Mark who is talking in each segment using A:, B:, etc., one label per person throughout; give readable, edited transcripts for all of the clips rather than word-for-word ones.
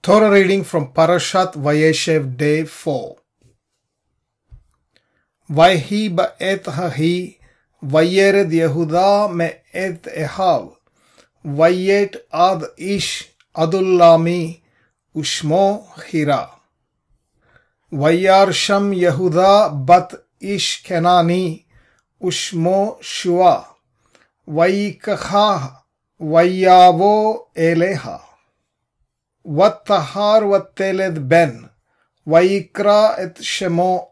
A: Torah reading from Parashat Vayeshev, Day 4. Vayhi ba'et hahi, Vayered Yehuda me'et Ehav, Vayet ad ish Adullami, Ushmo Hira. Vayar sham Yehuda bat ish Kenani, Ushmo Shua, Vayikacha, Vayavo eleha. Vattahar vatteled ben, Vayikra et shemo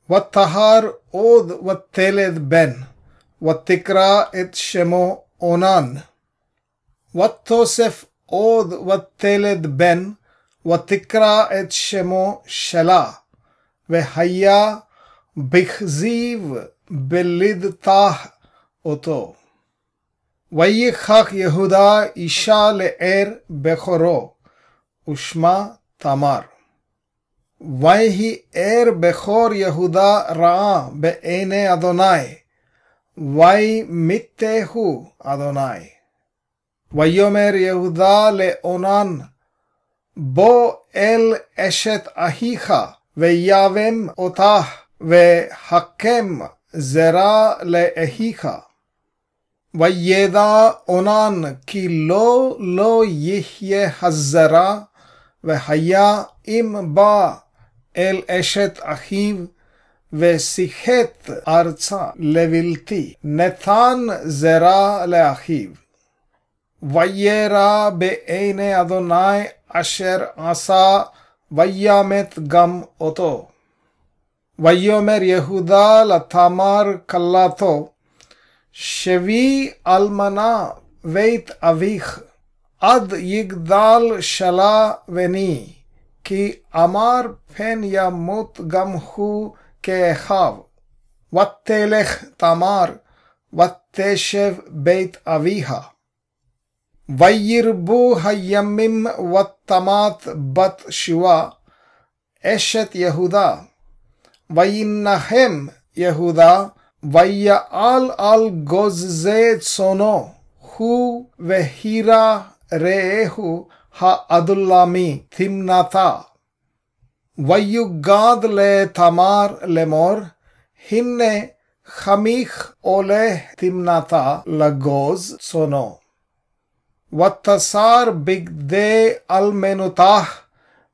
A: Vattahar od vatteled ben, Vattikra et shemo Onan. Vattosef od vatteled ben, Vattikra et shemo Shela. Vehaya bichziv belid tah oto. Vayikach Yehuda isha le'er bechoro, Ushma Tamar. Vayhi er bechor Yehuda ra'a be'ene Adonai, Vay mittehu Adonai. Vayomer Yehuda le'onan, Bo el eshet ahicha, Veyavem otah, Vehakem zera le'ehicha. Vayeda onan ki lo yihye hazara vehaya im ba el eshet achiv vesichet arza levilti netan zera leachiv. Vayera be'ene Adonai asher asa vayamet gam oto. Vayomer Yehuda latamar kallato Shevi almana veit avich ad yigdal shala veni ki amar pen yamut gam hu keechav vattelech tamar vatteshev beit aviha vayirbu hayamim vattamat bat shua eshet Yehuda vayinnahem Yehuda Vaya'al al gozze tsono, hu vehira re'ehu ha'adullami timnata. Vayugad le tamar lemor, hinne chamich ole timnata lagoz tsono. Vattasar bigde almenutah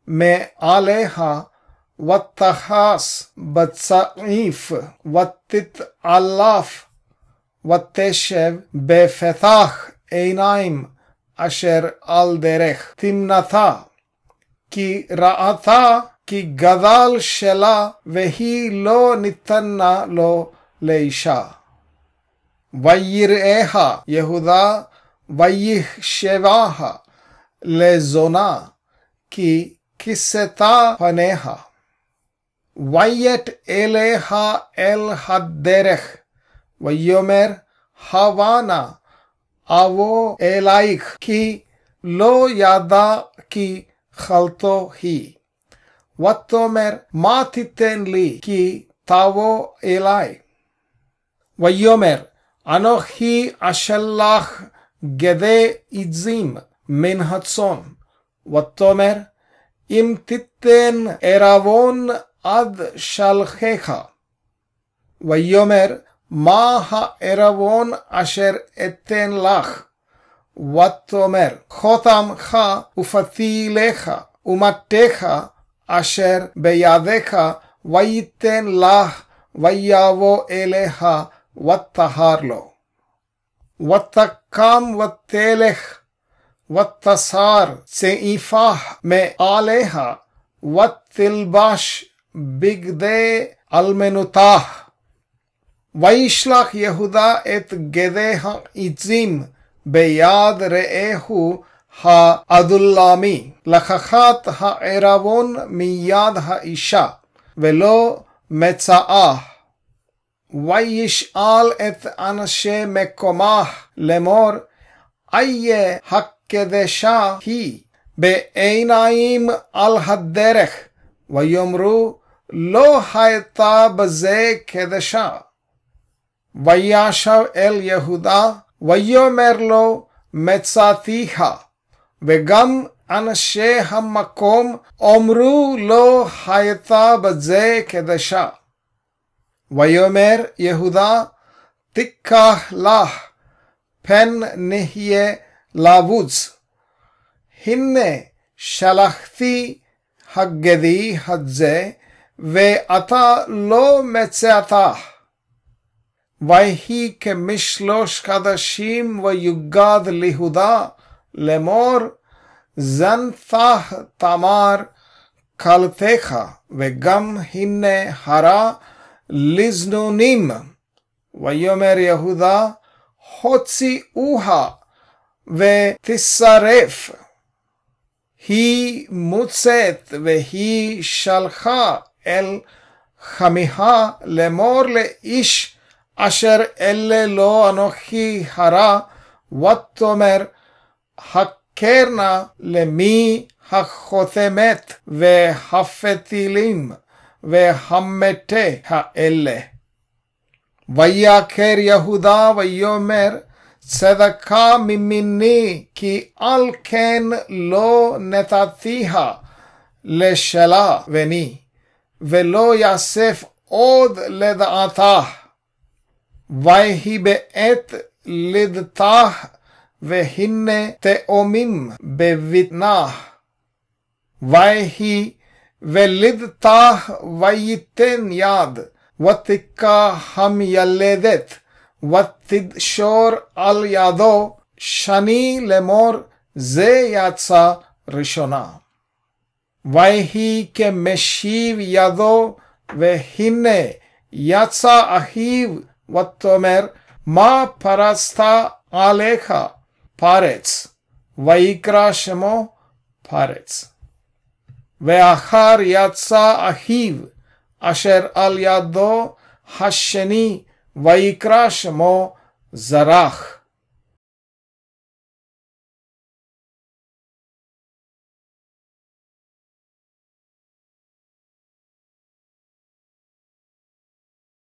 A: me aleha, Vattahas batza'if, vattit alaf, vatteshev befetach einaim, asher al derech timnata, ki ra'ata ki gadal shela vehi lo nitanna lo leisha. Vayireha Yehuda vayih shevaha lezona ki kiseta paneha. Vayet eleha el hadderech, Vayomer havana, avo elaich ki lo yada ki chalto hi. Vatomer ma titen li ki tavo elai. Vayomer anochi ashellach gede idzim min hatzon. Vatomer im titen eravon ad shalchecha. Vayomer ma ha'eravon asher eten lach. Vatomer chotam cha ufati lecha umatecha asher beyadecha vayiten lach vayavo eleha vattahar lo. Vattakam vattelech vattasar tseifah me aleha vattilbash bigde almenutah. Vayishlach Yehuda et gedeha itzim beyad re'ehu ha'adullami lachachat ha'eravon miyad ha'isha velo metza'ah. Vayish'al et anashe mekomah lemor ayye hakkedesha hi be'einaim al hadderech vayomru lo hayta baze kedesha. Vayashav el Yehuda vayomer lo metzatiha vegam אנשי המקום אמרו לא הייתה בזה קדשה. ויאמר יהודה תיקח לך פן נהיה לבוץ. הנה שלחתי הגדי הזה ואתה לא מצאתה. ויהי כמשלוש חודשים ויוגד ליהודה לאמור זנתה תמר כלתך וגם הנה הרה לזנונים. ויאמר יהודה הוציאוה ותשרף. היא מוצאת והיא שלחה אל חמיها לאמור לאיש אשר אלה לו אנוכי הרע ותאמר הקרנה למי החותמת והפתילים והמתה האלה. ויקר יהודה ויאמר צדקה ממיני כי על כן לא נתתיה לשלה בני ולא יאסף עוד לדעתה. ויהי בעת לידתה והנה תאומים בבטנה. ויהי ולידתה ויתן יד ותקע המילדת ותדשור על ידו שני לאמור זה יצא ראשונה. ויהי כמשיב ידו והנה יצא אחיו ותאמר מה פרצת עליך פרץ. ויקרא שמו פרץ. ואחר יצא אחיו אשר על ידו השני ויקרא שמו זרח.